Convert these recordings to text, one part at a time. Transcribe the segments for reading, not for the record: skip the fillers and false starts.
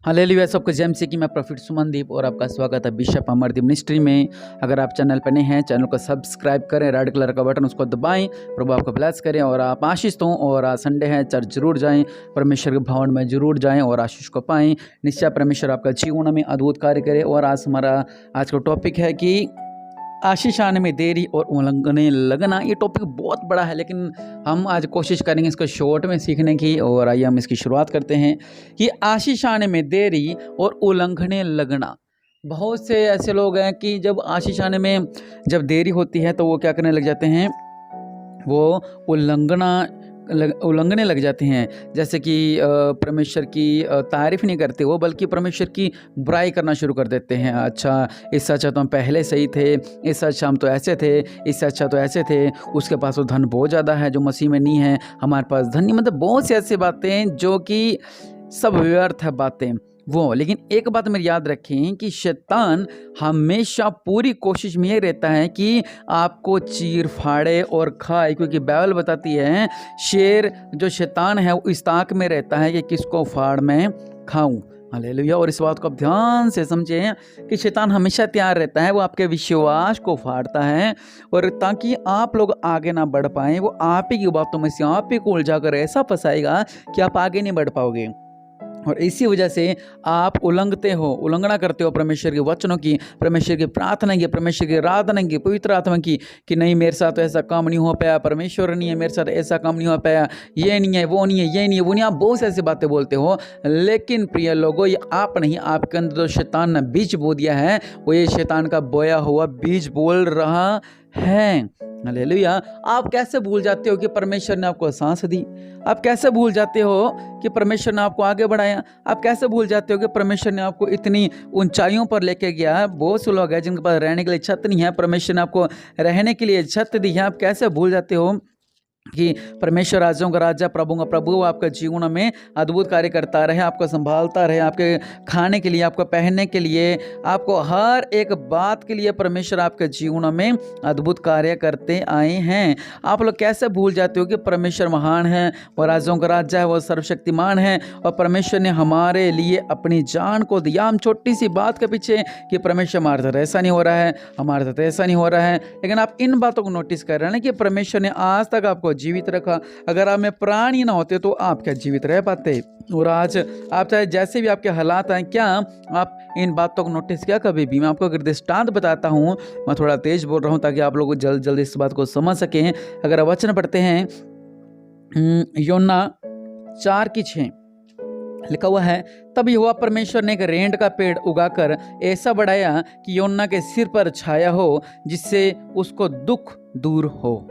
Hallelujah सबको जय मसीह की। मैं प्रॉफिट सुमनदीप और आपका स्वागत है बिशप अमरदीप मिनिस्ट्री में। अगर आप चैनल पर नए हैं, चैनल को सब्सक्राइब करें, रेड कलर का बटन उसको दबाएं। प्रभु आपको ब्लेस करें और आप आशीष हों। और आज संडे है, चर्च जरूर जाएं, परमेश्वर के भवन में जरूर जाएं और आशीष को पाएं। निश्चय परमेश्वर आपका जीवन में अद्भुत कार्य करे। और आज का टॉपिक है कि आशीष आने में देरी और उल्लंघने लगना। ये टॉपिक बहुत बड़ा है, लेकिन हम आज कोशिश करेंगे इसको शॉर्ट में सीखने की। और आइए हम इसकी शुरुआत करते हैं कि आशीष आने में देरी और उल्लंघने लगना। बहुत से ऐसे लोग हैं कि जब आशीष आने में जब देरी होती है तो वो क्या करने लग जाते हैं, वो उल्लंघने लग जाते हैं। जैसे कि परमेश्वर की तारीफ नहीं करते वो, बल्कि परमेश्वर की बुराई करना शुरू कर देते हैं। अच्छा, इससे अच्छा तो हम पहले सही थे, इससे अच्छा हम तो ऐसे थे, इससे अच्छा तो ऐसे थे, उसके पास तो धन बहुत ज़्यादा है जो मसीह में नहीं है, हमारे पास धन नहीं। मतलब बहुत सी ऐसी बातें जो कि सब व्यर्थ है बातें वो। लेकिन एक बात मेरी याद रखें कि शैतान हमेशा पूरी कोशिश में ये रहता है कि आपको चीर फाड़े और खाए, क्योंकि बाइबल बताती है शेर जो शैतान है वो इस ताक में रहता है कि किसको फाड़ मैं खाऊं। हालेलुया। और इस बात को आप ध्यान से समझें कि शैतान हमेशा तैयार रहता है, वो आपके विश्वास को फाड़ता है और ताकि आप लोग आगे ना बढ़ पाएं, वो आप ही की बातों में से आप ही को उलझा कर ऐसा फंसाएगा कि आप आगे नहीं बढ़ पाओगे। और इसी वजह से आप उल्लंघना करते हो परमेश्वर के वचनों की, परमेश्वर की प्रार्थना की, परमेश्वर की आराधना की, पवित्र आत्मा की, कि नहीं मेरे साथ तो ऐसा काम नहीं हो पाया, परमेश्वर नहीं है मेरे साथ, ऐसा काम नहीं हो पाया, ये नहीं है, वो नहीं है, ये नहीं है, वो नहीं। आप बहुत से ऐसी बातें बोलते हो, लेकिन प्रिय लोगों, ये आप नहीं, आपके अंदर जो शैतान ने बीज बो दिया है वो ये शैतान का बोया हुआ बीज बोल रहा है। हालेलुया। आप कैसे भूल जाते हो कि परमेश्वर ने आपको सांस दी? आप कैसे भूल जाते हो कि परमेश्वर ने आपको आगे बढ़ाया? आप कैसे भूल जाते हो कि परमेश्वर ने आपको इतनी ऊंचाइयों पर लेके गया? बहुत से लोग हैं जिनके पास रहने के लिए छत नहीं है, परमेश्वर ने आपको रहने के लिए छत दी है। आप कैसे भूल जाते हो कि परमेश्वर राजाओं का राजा, प्रभु का प्रभु आपके जीवन में अद्भुत कार्य करता रहे, आपको संभालता रहे, आपके खाने के लिए, आपको पहनने के लिए, आपको हर एक बात के लिए परमेश्वर आपके जीवन में अद्भुत कार्य करते आए हैं। आप लोग कैसे भूल जाते हो कि परमेश्वर महान है, वो राजाओं का राजा है, वो सर्वशक्तिमान है और परमेश्वर ने हमारे लिए अपनी जान को दिया। हम छोटी सी बात के पीछे कि परमेश्वर हमारे साथ ऐसा नहीं हो रहा है, हमारे साथ ऐसा नहीं हो रहा है, लेकिन आप इन बातों को नोटिस कर रहे हैं कि परमेश्वर ने आज तक आपको जीवित रखा। अगर आप में प्राण ही ना होते तो आप क्या जीवित रह पाते? और आज आप चाहे जैसे भी आपके हालात हैं, क्या आप इन बातों को नोटिस किया कभी भी? मैं आपको अगर दृष्टांत बताता हूँ, मैं थोड़ा तेज बोल रहा हूँ ताकि आप लोग जल्द जल्द इस बात को समझ सकें। अगर वचन पढ़ते हैं योना 4:6 लिखा हुआ है, तब यहोवा परमेश्वर ने एक रेंड का पेड़ उगाकर ऐसा बढ़ाया कि योना के सिर पर छाया हो, जिससे उसको दुख दूर हो।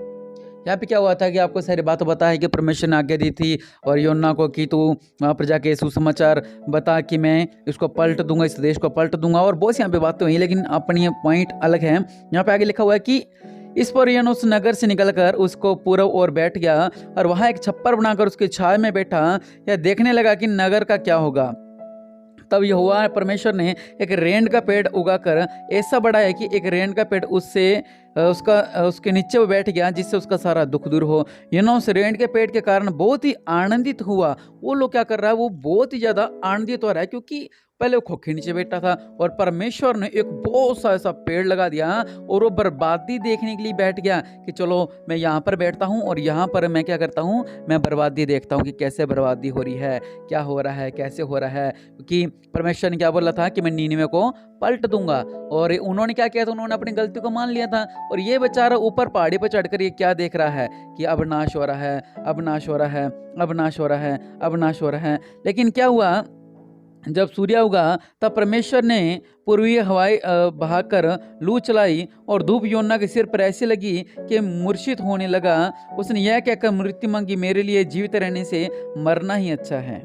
यहाँ पे क्या हुआ था कि आपको सारी बात बताया कि परमेश्वर ने आज्ञा दी थी और योना को कि तू वहाँ पर जाके सुसमाचार बता कि मैं इसको पलट दूंगा, इस देश को पलट दूंगा। और बहुत सी यहाँ पे बातें हुई, लेकिन अपनी पॉइंट अलग है। यहाँ पे आगे लिखा हुआ है कि इस पर योना उस नगर से निकलकर उसको पूर्व ओर बैठ गया और वहाँ एक छप्पर बनाकर उसकी छाया में बैठा या देखने लगा कि नगर का क्या होगा। तब यहोवा परमेश्वर ने एक रेंड का पेड़ उगाकर ऐसा बढ़ाया कि एक रेंड का पेड़ उसके नीचे वो बैठ गया, जिससे उसका सारा दुख दूर हो। योना उस रेंड के पेड़ के कारण बहुत ही आनंदित हुआ। वो लोग क्या कर रहा है, वो बहुत ही ज्यादा आनंदित हो रहा है, क्योंकि पहले वो खोखे नीचे बैठा था और परमेश्वर ने एक बहुत सा ऐसा पेड़ लगा दिया और वो बर्बादी देखने के लिए बैठ गया कि चलो मैं यहाँ पर बैठता हूँ और यहाँ पर मैं क्या करता हूँ, मैं बर्बादी देखता हूँ कि कैसे बर्बादी हो रही है, क्या हो रहा है, कैसे हो रहा है। क्योंकि परमेश्वर ने क्या बोला था कि मैं नीनिवे को पलट दूंगा, और उन्होंने क्या किया था, उन्होंने अपनी गलती को मान लिया था। और ये बेचारा ऊपर पहाड़ी पर चढ़कर ये क्या देख रहा है कि अब नाश हो रहा है, अब नाश हो रहा है, अब नाश हो रहा है, अब नाश हो रहा है। लेकिन क्या हुआ, जब सूर्य उगा तब परमेश्वर ने पूर्वीय हवाई बहाकर लू चलाई और धूप योना के सिर पर ऐसी लगी कि मूर्छित होने लगा। उसने यह कहकर मृत्यु मांगी, मेरे लिए जीवित रहने से मरना ही अच्छा है।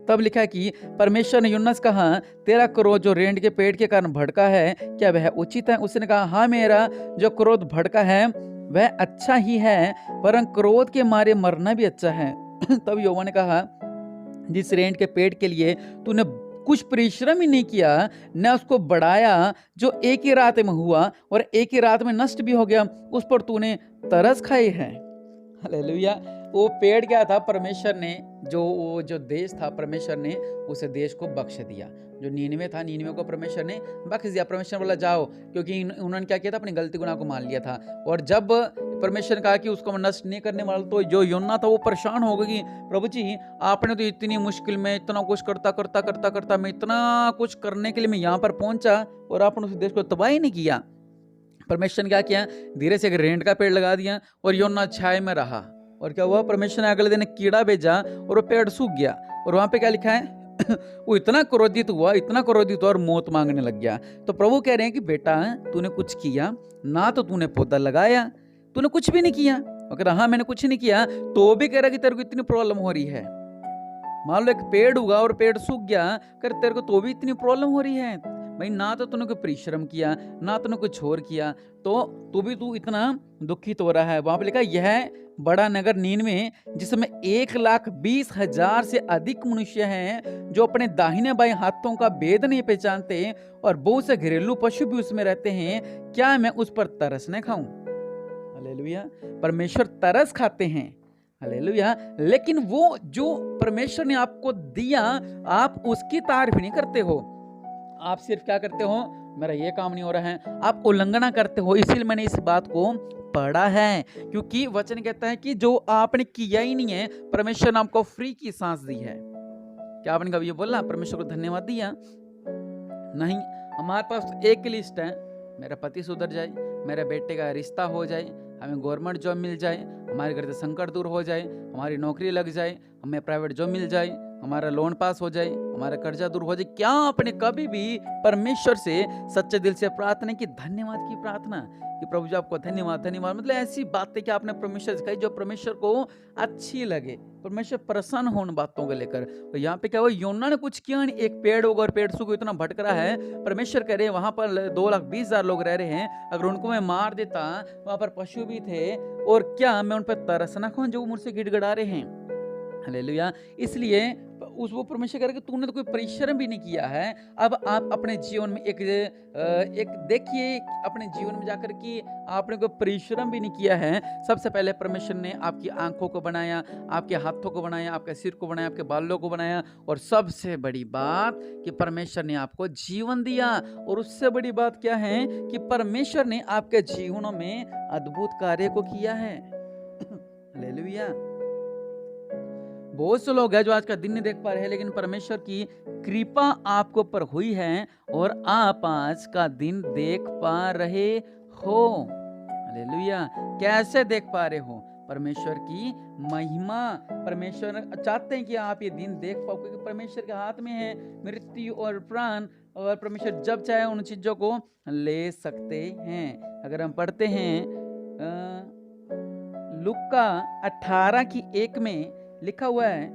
तब लिखा कि परमेश्वर ने यूहन्ना से कहा, तेरा क्रोध जो रेंड के पेड़ के कारण भड़का है, क्या वह उचित है? उसने कहा, हाँ, मेरा जो क्रोध भड़का है वह अच्छा ही है, परंतु क्रोध के मारे मरना भी अच्छा है। तब यहोवा ने कहा, जिस रेंड के पेड़ के लिए तूने कुछ परिश्रम ही नहीं किया, न उसको बढ़ाया, जो एक ही रात में हुआ और एक ही रात में नष्ट भी हो गया, उस पर तूने तरस खाई है। हालेलुया। वो पेड़ क्या था, परमेश्वर ने वो जो देश था परमेश्वर ने उस देश को बख्श दिया। जो नीनवे था, नीनवे को परमेश्वर ने बख्श दिया। परमेश्वर बोला जाओ, क्योंकि उन्होंने क्या किया था, अपनी गलती गुनाह को मान लिया था। और जब परमेश्वर ने कहा कि उसको नष्ट नहीं करने वाला, तो जो योना था वो परेशान हो गई, प्रभु जी आपने तो इतनी मुश्किल में इतना कुछ करता मैं इतना कुछ करने के लिए मैं यहाँ पर पहुंचा और आपने उस देश को तबाह ही नहीं किया। परमेश्वर ने क्या किया, धीरे से एक रेंट का पेड़ लगा दिया और योना छाए में रहा। और क्या हुआ, परमेश्वर ने अगले दिन कीड़ा भेजा और वो पेड़ सूख गया। और वहां पे क्या लिखा है वो इतना क्रोधित हुआ और मौत मांगने लग गया। तो प्रभु कह रहे हैं कि बेटा तूने कुछ किया ना, तो तूने पौधा लगाया, तूने कुछ भी नहीं किया। अगर हाँ मैंने कुछ नहीं किया, तो भी कह रहा कि तेरे को इतनी प्रॉब्लम हो रही है। मान लो एक पेड़ उगा और पेड़ सूख गया, कर तेरे को तो भी इतनी प्रॉब्लम हो रही है भाई। ना तो तूने कोई परिश्रम किया, ना तूने कुछ और किया, तो भी तू इतना दुखित हो रहा है। वहां पे लिखा यह बड़ा नगर नीनवे, जिसमें 1,20,000 से अधिक मनुष्य हैं जो अपने दाहिने बाएं हाथों का भेद नहीं पहचानते, और बहुत से घरेलू पशु भी उसमें रहते हैं, क्या मैं उस पर तरस न खाऊं। हालेलुया। परमेश्वर तरस खाते हैं, हालेलुया। लेकिन वो जो परमेश्वर ने आपको दिया, आप उसकी तारीफ नहीं करते हो। आप सिर्फ क्या करते हो, मेरा ये काम नहीं हो रहा है, आप उल्लंघना करते हो। इसीलिए मैंने इस बात को पढ़ा है, क्योंकि वचन कहता है कि जो आपने किया ही नहीं है, परमेश्वर ने आपको फ्री की सांस दी है। क्या आपने कभी ये बोला परमेश्वर को धन्यवाद दिया? नहीं। हमारे पास एक लिस्ट है, मेरा पति सुधर जाए, मेरे बेटे का रिश्ता हो जाए, हमें गवर्नमेंट जॉब मिल जाए, हमारे घर से संकट दूर हो जाए, हमारी नौकरी लग जाए, हमें प्राइवेट जॉब मिल जाए, हमारा लोन पास हो जाए, हमारा कर्जा दूर हो जाए। क्या आपने कभी भी परमेश्वर से सच्चे दिल से प्रार्थना की, धन्यवाद की प्रार्थना कि प्रभु जी आपको धन्यवाद, मतलब ऐसी बातें कि आपने परमेश्वर से कही जो परमेश्वर को अच्छी लगे, परमेश्वर प्रसन्न हो उन बातों को लेकर। तो यहाँ पे क्या हुआ, योना ने कुछ किया नहीं, एक पेड़ होगा और पेड़ सूख इतना भटक रहा है। परमेश्वर कह रहे वहां पर 2,20,000 लोग रह रहे हैं, अगर उनको मैं मार देता, वहां पर पशु भी थे, और क्या मैं उन पर तरस ना खाऊं जो मुझसे गिड़गिड़ा रहे हैं। हालेलुया। इसलिए वो परमेश्वर कह रहा है कि तूने तो कोई परिश्रम भी नहीं किया है। अब आप अपने जीवन में एक देखिए, अपने जीवन में जाकर कि आपने कोई परिश्रम भी नहीं किया है। सबसे पहले परमेश्वर ने आपकी आंखों को बनाया, आपके हाथों को बनाया, आपके सिर को बनाया, आपके बालों को बनाया, और सबसे बड़ी बात कि परमेश्वर ने आपको जीवन दिया। और उससे बड़ी बात क्या है कि परमेश्वर ने आपके जीवनों में अद्भुत कार्य को किया है। हालेलुया। बहुत से लोग हैं जो आज का दिन नहीं देख पा रहे हैं, लेकिन परमेश्वर की कृपा आपके ऊपर हुई है और आप आज का दिन देख पा रहे हो। हालेलुया। कैसे देख पा रहे हो? परमेश्वर की महिमा। परमेश्वर चाहते हैं कि आप ये दिन देख पाओ, क्योंकि परमेश्वर के हाथ में है मृत्यु और प्राण, और परमेश्वर जब चाहे उन चीजों को ले सकते हैं। अगर हम पढ़ते हैं लूका 18:1 में लिखा हुआ है,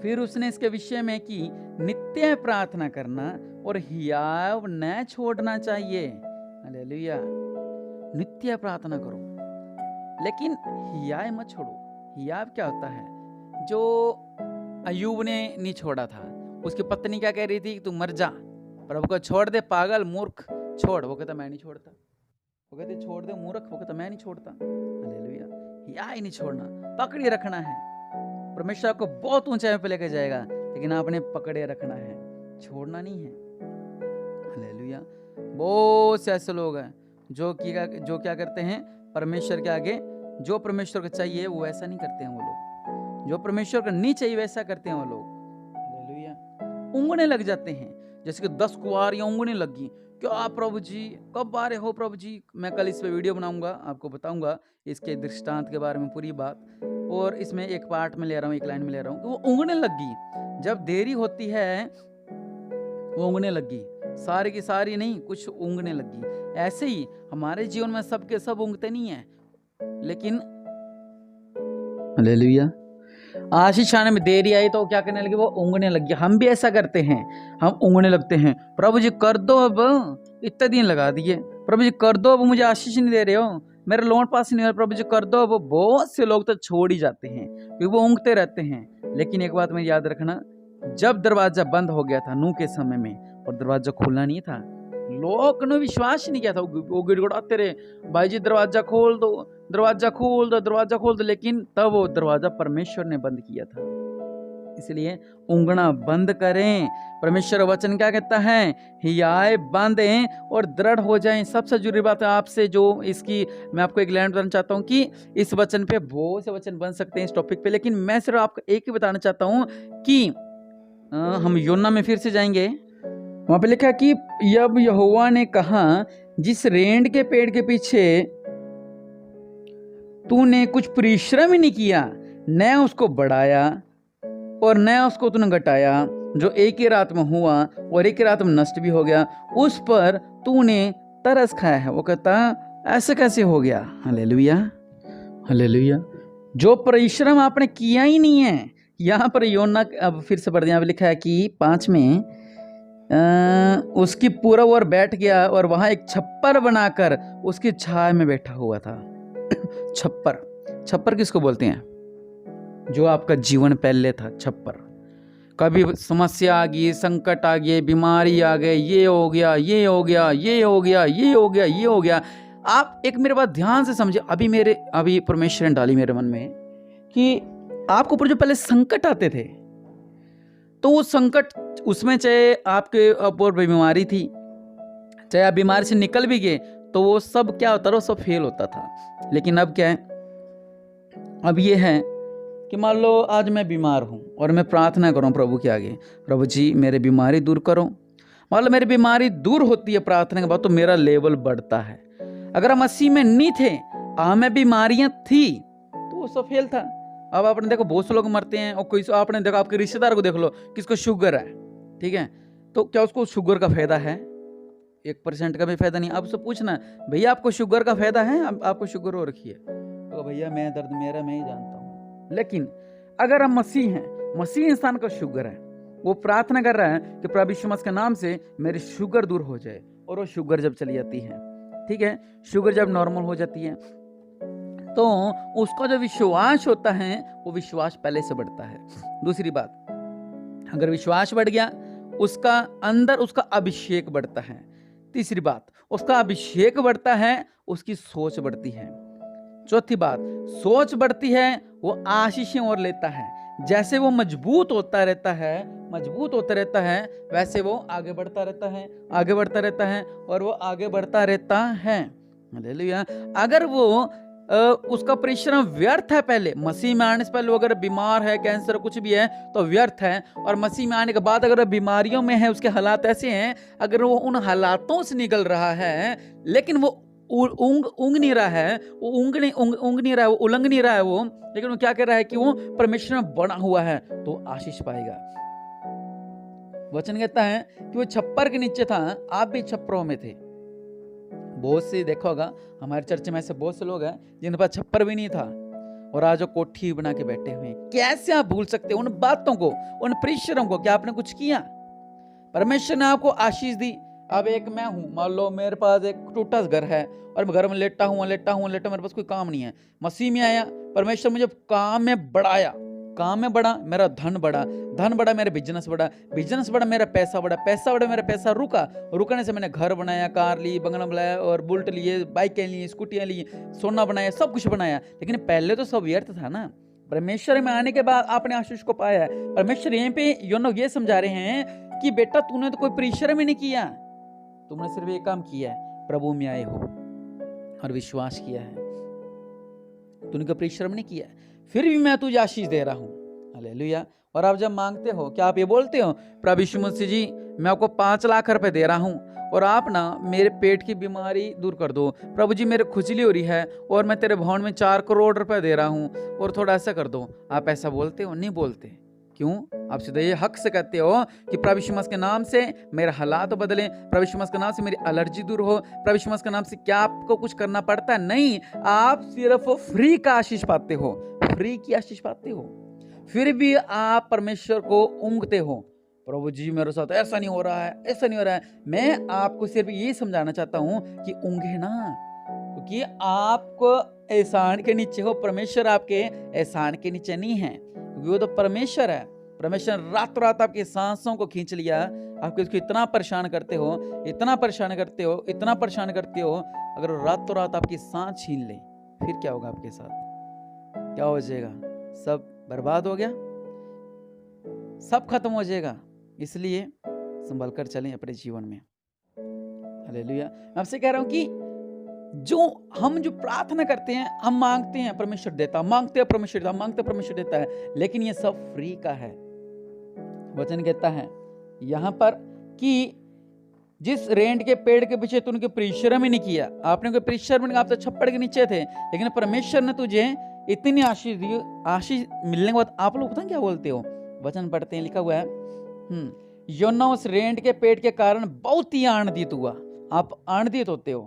फिर उसने इसके विषय में कि नित्य प्रार्थना करना और हियाव न छोड़ना चाहिए। हालेलुया। नित्य प्रार्थना करो, लेकिन हियाव मत छोड़ो। हियाव क्या होता है? जो अय्यूब ने नहीं छोड़ा था, उसकी पत्नी क्या कह रही थी, तू मर जा, प्रभु को छोड़ दे, पागल मूर्ख छोड़। वो कहता मैं नहीं छोड़ता। वो कहते छोड़ दे मूर्ख, वो कहता मैं नहीं छोड़ता। हालेलुया। हिया ही नहीं छोड़ना, पकड़े रखना है। परमेश्वर आपको बहुत ऊंचाई पे लेकर जाएगा, लेकिन आपने पकड़े रखना है, छोड़ना नहीं है। हालेलुया। बहुत से ऐसे लोग हैं जो क्या करते हैं, परमेश्वर के आगे जो परमेश्वर को चाहिए वो ऐसा नहीं करते हैं। वो लोग जो परमेश्वर को नहीं चाहिए वैसा करते हैं वो लोग। हालेलुया। ऊँगने लग जाते हैं, जैसे कि 10 कुंवारियां ऊँगने लगी, क्या प्रभु जी कब आ रहे हो प्रभु जी। मैं कल इस पे वीडियो बनाऊंगा, आपको बताऊंगा इसके दृष्टांत के बारे में पूरी बात, और इसमें एक पार्ट में ले रहा हूँ, एक लाइन में ले रहा हूँ। वो ऊँगने लगी, जब देरी होती है वो ऊँगने लगी, सारी की सारी नहीं, कुछ ऊँगने लगी। ऐसे ही हमारे जीवन में सबके सब ऊँगते नहीं है, लेकिन हालेलुया आशीष आने में देरी आई तो क्या करने लगे, वो ऊँगने लगी। हम भी ऐसा करते हैं, हम ऊँगने लगते हैं, प्रभु जी कर दो, अब इतने दिन लगा दिए, प्रभु जी कर दो, अब मुझे आशीष नहीं दे रहे हो, मेरा लोन पास नहीं हो रहा, प्रभु जी कर दो। अब बहुत से लोग तो छोड़ ही जाते हैं क्योंकि वो ऊँगते रहते हैं। लेकिन एक बात में याद रखना, जब दरवाजा बंद हो गया था नूह के समय में और दरवाजा खुला नहीं था, लोग ने विश्वास ही नहीं किया था, वो गिड़गिड़ाते रहे, भाई जी दरवाजा खोल दो, दरवाजा खोल दो, दरवाजा खोल दो, लेकिन तब वो दरवाजा परमेश्वर ने बंद किया था। इसलिए ऊँघना बंद करें। परमेश्वर वचन क्या कहता है, हियाए बांधें और दृढ़ हो जाएं। सबसे जरूरी बात है आपसे जो इसकी मैं आपको एक लाइन बताना चाहता हूँ कि इस वचन पे बहुत से वचन बन सकते हैं इस टॉपिक पे, लेकिन मैं सिर्फ आपको एक ही बताना चाहता हूँ कि हम योना में फिर से जाएंगे। वहां पे लिखा कि जब यहोवा ने कहा, जिस रेंड के पेड़ के पीछे तूने कुछ परिश्रम ही नहीं किया, न उसको बढ़ाया और न उसको तूने घटाया, जो एक ही रात में हुआ और एक ही रात में नष्ट भी हो गया, उस पर तूने तरस खाया है। वो कहता ऐसे कैसे हो गया। Hallelujah, hallelujah. जो परिश्रम आपने किया ही नहीं है। यहाँ पर योना, अब फिर से पढ़ दिया, लिखा है कि 5 में उसकी पूरब ओर बैठ गया और वहां एक छप्पर बनाकर उसकी छाया में बैठा हुआ था। छप्पर, छप्पर किसको बोलते हैं? जो आपका जीवन पहले था छप्पर। कभी समस्या आ गई, संकट आ गए, बीमारी आ गए, ये हो गया, ये हो गया, ये हो गया, ये हो गया, ये हो गया। आप एक मेरे बात ध्यान से समझे। अभी परमेश्वर ने डाली मेरे मन में कि आपको ऊपर जो पहले संकट आते थे, तो वो संकट, उसमें चाहे आपके ऊपर बीमारी थी, चाहे आप बीमारी से निकल भी गए, तो वो सब क्या होता था, वो सब फेल होता था। लेकिन अब क्या है, अब ये है कि मान लो आज मैं बीमार हूँ और मैं प्रार्थना करूँ प्रभु के आगे, प्रभु जी मेरे बीमारी दूर करो। मान लो मेरी बीमारी दूर होती है प्रार्थना के बाद, तो मेरा लेवल बढ़ता है। अगर हम मसीह में नहीं थे, हमें बीमारियां थी, तो वो सब फेल था। अब आपने देखो बहुत से लोग मरते हैं, और कोई आपने देखो आपके रिश्तेदार को देख लो, किसको शुगर है, ठीक है, तो क्या उसको शुगर का फायदा है? 1% का भी फायदा नहीं। अब उससे पूछना, भैया आपको शुगर का फायदा है? आपको शुगर हो रखी है, तो भैया मैं दर्द मेरा मैं ही जानता हूँ। लेकिन अगर हम मसीह हैं, मसीह इंसान का शुगर है, वो प्रार्थना कर रहा है कि प्रभु यीशु मसीह के नाम से मेरी शुगर दूर हो जाए, और वो शुगर जब चली जाती है, ठीक है, शुगर जब नॉर्मल हो जाती है, तो उसका जो विश्वास होता है वो विश्वास पहले से बढ़ता है। दूसरी बात, अगर विश्वास बढ़ गया, उसका अंदर उसका अभिषेक बढ़ता है। तीसरी बात, उसका अभिषेक बढ़ता है, उसकी सोच बढ़ती है। चौथी बात, सोच बढ़ती है, वो आशीषें और लेता है। जैसे वो मजबूत होता रहता है, वैसे वो आगे बढ़ता रहता है, आगे बढ़ता रहता है, और वो आगे बढ़ता रहता है। हालेलुया। अगर वो उसका परिश्रम व्यर्थ है, पहले मसीह में आने से पहले अगर बीमार है, कैंसर कुछ भी है, तो व्यर्थ है। और मसीह में आने के बाद अगर बीमारियों में है, उसके हालात ऐसे हैं, अगर वो उन हालातों से निकल रहा है, लेकिन वो ऊँग नहीं रहा है, वो ऊँग नहीं रहा है, वो उलंघ नहीं रहा है वो, लेकिन वो क्या कर रहा है कि वो परमेश्वर में बना हुआ है, तो आशीष पाएगा। वचन कहता है कि वो छप्पर के नीचे था, आप भी छप्परों में थे। बहुत से देखा होगा, हमारे चर्च में ऐसे बहुत से लोग हैं जिनके पास छप्पर भी नहीं था, और आज वो कोठी बना के बैठे हुए हैं। कैसे आप भूल सकते उन बातों को, उन परिश्रम को? क्या आपने कुछ किया? परमेश्वर ने आपको आशीष दी। अब एक मैं हूं, मान लो मेरे पास एक टूटा घर है, और मैं घर में लेटा हूं, मेरे पास कोई काम नहीं है। मसीह में आया, परमेश्वर मुझे काम में बढ़ाया, काम में बढ़ा, मेरा धन बढ़ा, मेरा बिजनेस बढ़ा, मेरा पैसा बढ़ा, मेरा पैसा रुकने से मैंने घर बनाया, कार ली, बंगला बनाया, और बुलेट लिए, बाइकें ली, स्कूटियां ली, सोना बनाया, सब कुछ बनाया। लेकिन पहले तो सब व्यर्थ था ना। परमेश्वर में आने के बाद आपने आशीष को पाया है। परमेश्वर यहीं पे योना ये समझा रहे हैं कि बेटा तूने तो कोई परिश्रम ही नहीं किया, तुमने सिर्फ एक काम किया है, प्रभु में आए हो और विश्वास किया है, तूने कोई परिश्रम नहीं किया, फिर भी मैं तुझे आशीष दे रहा हूं। हालेलुया। और आप जब मांगते हो, क्या आप ये बोलते हो, प्रभु यीशु मसीह जी मैं आपको 5 लाख रुपए दे रहा हूं, और आप ना मेरे पेट की बीमारी दूर कर दो, प्रभु जी मेरे खुजली हो रही है, और मैं तेरे भवन में 4 करोड़ रुपए दे रहा हूं, और थोड़ा ऐसा कर दो? आप ऐसा बोलते हो? नहीं बोलते। क्यों? आप सीधे ये हक से कहते हो कि प्रभु यीशु मसीह के नाम से मेरे हालात बदले, प्रभु यीशु मसीह के नाम से मेरी एलर्जी दूर हो, प्रभु यीशु मसीह के नाम से क्या आपको कुछ करना पड़ता है? नहीं, आप सिर्फ फ्री का आशीष पाते हो, फ्री की आशीष पाते हो। फिर भी आप परमेश्वर को ऊँघते हो, प्रभु जी मेरे साथ ऐसा नहीं हो रहा है, ऐसा नहीं हो रहा है। मैं आपको सिर्फ ये समझाना चाहता हूँ कि ऊँघे ना, क्योंकि आपको एहसान के नीचे हो, परमेश्वर आपके एहसान के नीचे नहीं है, क्योंकि वो तो परमेश्वर है। परमेश्वर ने रातों रात आपकी सांसों को खींच लिया, आपको इसको इतना परेशान करते हो, इतना परेशान करते हो, इतना परेशान करते हो, अगर वो रातों रात आपकी सांस छीन ले, फिर क्या होगा आपके साथ? क्या हो जाएगा? सब बर्बाद हो गया, सब खत्म हो जाएगा। इसलिए संभल कर चलें अपने जीवन में। हालेलुया। मैं आपसे कह रहा हूं कि हम जो प्रार्थना करते हैं, हम मांगते हैं परमेश्वर देता, मांगते हैं परमेश्वर देता, मांगते हैं परमेश्वर देता है, लेकिन ये सब फ्री का है। वचन कहता है यहाँ पर कि जिस रेंट के पेड़ के पीछे तूने परिश्रम ही नहीं किया, आपने कोई परिश्रम नहीं, आप तो छप्पड़ के नीचे थे, लेकिन परमेश्वर ने तुझे इतनी आशीष दी। आशीष मिलने के बाद आप लोग पता क्या बोलते हो? वचन पढ़ते हैं, लिखा हुआ है योना उस रेंट के पेड़ के कारण बहुत ही आनंदित हुआ। आप आनंदित होते हो,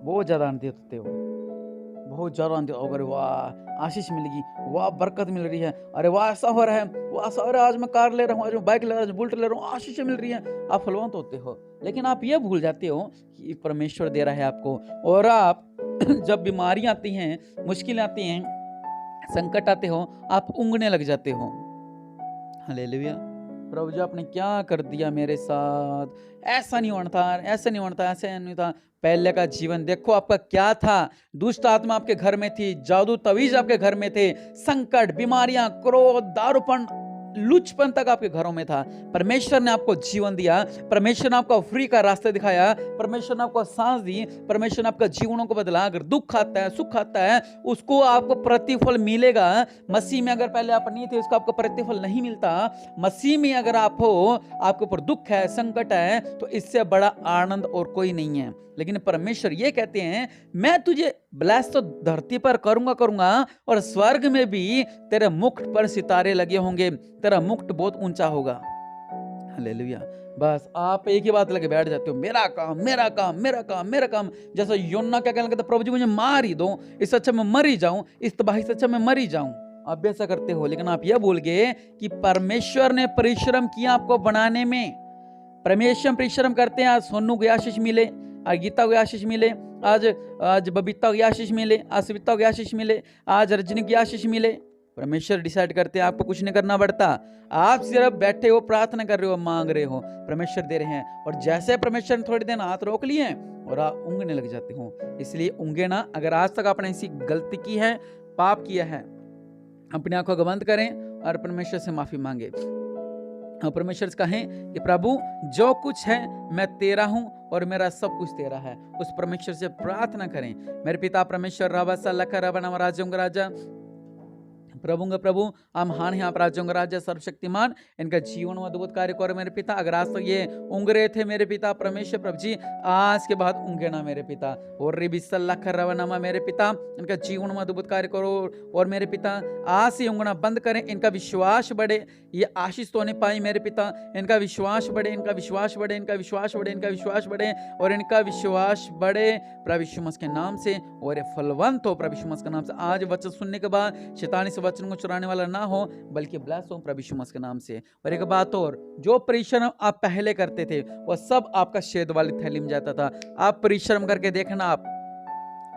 बहुत ज्यादा आनंदित होते हो, बहुत ज्यादा आनंदित। अरे वाह आशीष मिलेगी, वाह बरकत मिल रही है, अरे वाह ऐसा हो रहा है, वाह ऐसा हो रहा है, आज मैं कार ले रहा हूँ, आज मैं बाइक ले रहा हूँ, बुलेट ले रहा हूँ, आशीष मिल रही है। आप फलवंत होते हो, लेकिन आप ये भूल जाते हो कि परमेश्वर दे रहा है आपको। और आप जब बीमारियां आती हैं, मुश्किलें आती हैं, संकट आते हो, आप ऊँगने लग जाते हो। हालेलुया। प्रभु जी आपने क्या कर दिया मेरे साथ, ऐसा नहीं होना था, ऐसा नहीं होना था, ऐसा नहीं था। पहले का जीवन देखो आपका क्या था। दुष्ट आत्मा आपके घर में थी, जादू तवीज आपके घर में थे, संकट, बीमारियां, क्रोध, दारूपन, लुचपन तक आपके घरों में था। परमेश्वर ने आपको जीवन दिया, परमेश्वर ने आपको फ्री का रास्ता दिखाया, परमेश्वर ने आपको सांस दी, परमेश्वर ने आपका जीवनों को बदला। अगर दुख आता है, सुख आता है, उसको आपको प्रतिफल मिलेगा। मसीह में अगर पहले आप नहीं थे, उसका आपको प्रतिफल नहीं मिलता। मसीह में अगर आप हो, आपके ऊपर दुख है, संकट है, तो इससे बड़ा आनंद और कोई नहीं है। लेकिन परमेश्वर ये कहते हैं मैं तुझे ब्लेस तो धरती पर करूंगा, और स्वर्ग में भी तेरे मुकुट पर सितारे लगे होंगे, तेरा मुकुट बहुत ऊंचा होगा। हालेलुया। बस आप एक ही बात लेके बैठ जाते हो, मेरा काम, मेरा काम, मेरा काम, मेरा काम। जैसा योना क्या कहने लगता, प्रभु जी मुझे मार ही दो, इससे अच्छा मैं मर ही जाऊं, इस तबाही से अच्छा मैं मर ही जाऊं। आप भी ऐसा करते हो, लेकिन आप यह भूल गए कि परमेश्वर ने परिश्रम किया आपको बनाने में। परमेश्वर परिश्रम करते हैं, आज सोनू को आशीष मिले, आज गीता को आशीष मिले, आज बबीता को आशीष मिले, आज सविता को आशीष मिले, आज रजनी की आशीष मिले। परमेश्वर डिसाइड करते हैं, आपको कुछ नहीं करना पड़ता। आप सिर्फ बैठे हो, प्रार्थना कर रहे हो, मांग रहे हो, परमेश्वर दे रहे हैं। और जैसे परमेश्वर ने थोड़ी देर हाथ रोक लिए और आप ऊँगने लग जाते हो। इसलिए ऊँगे ना। अगर आज तक आपने ऐसी गलती की है, पाप किया है, अपनी आंखों को बंद करें और परमेश्वर से माफी मांगे। और परमेश्वर से कहें कि प्रभु जो कुछ है मैं तेरा हूं और मेरा सब कुछ तेरा है। उस परमेश्वर से प्रार्थना करें, मेरे पिता परमेश्वर रावा सल्लखा रवा नव राजों राजा, प्रभु हम हान हैं, आप राज्यों का राजा, सर्वशक्तिमान, इनका जीवन में अद्भुत कार्य करो मेरे पिता। अगर आज तक ये ऊँग रहे थे मेरे पिता परमेश्वर, प्रभु जी आज के बाद ऊँगे ना मेरे पिता। और रिबिसल्लाखरवनामा मेरे पिता, इनका जीवन में अद्भुत कार्य करो। और मेरे पिता आज से ऊँगना बंद करें, इनका विश्वास बढ़े, ये आशीष तो नहीं पाई मेरे पिता, इनका विश्वास बढ़े, इनका विश्वास बढ़े, इनका विश्वास बढ़े, इनका विश्वास बढ़े, और इनका विश्वास बढ़े प्रभु यीशु मसीह के नाम से। और ये फलवंत हो प्रभु यीशु मसीह के नाम से। आज वचन सुनने के बाद शैतानी से वचन को चुराने वाला ना हो, बल्कि ब्लेस हो प्रभु यीशु मसीह के नाम से। और एक बात और, जो परिश्रम आप पहले करते थे वो सब आपका शेद वाली थैली में जाता था। आप परिश्रम करके देखना, आप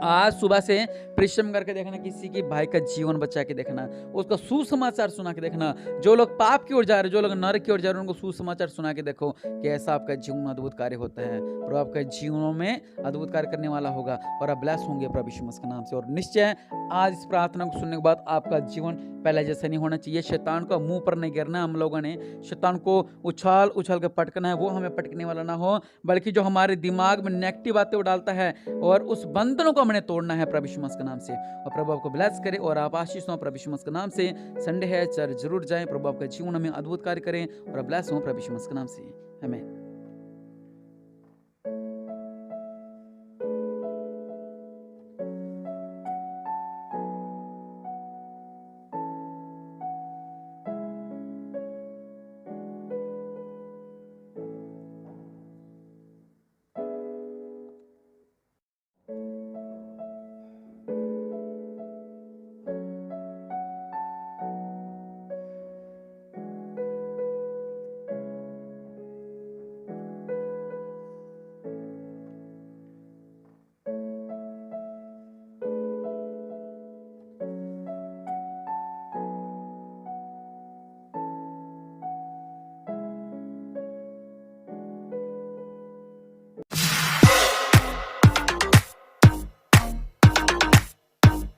आज सुबह से परिश्रम करके देखना, किसी की भाई का जीवन बचा के देखना, उसका सुसमाचार सुना के देखना। जो लोग पाप की ओर जा रहे, जो लोग नरक की ओर जा रहे, उनको सुसमाचार सुना के देखो कि ऐसा आपका जीवन में अद्भुत कार्य होता है। और आपका जीवनों में अद्भुत कार्य करने वाला होगा और आप ब्लेस होंगे प्रभु यीशु मसीह के नाम से। और निश्चय आज इस प्रार्थना को सुनने के बाद आपका जीवन पहले जैसा नहीं होना चाहिए। शैतान को मुंह पर नहीं गिरना, हम लोगों ने शैतान को उछाल उछाल के पटकना है, वो हमें पटकने वाला ना हो, बल्कि जो हमारे दिमाग में नेगेटिव बातें वो डालता है और उस बंधनों को हमने तोड़ना है प्रभु यीशु मसीह के नाम से। और प्रभु आपको ब्लेस करे और आप आशीष हो प्रभु यीशु मसीह के नाम से। संडे है, चर्च जरूर जाएं, प्रभु आपका जीवन में अद्भुत कार्य करें और ब्लेस हो प्रभु यीशु मसीह के नाम से। आमीन।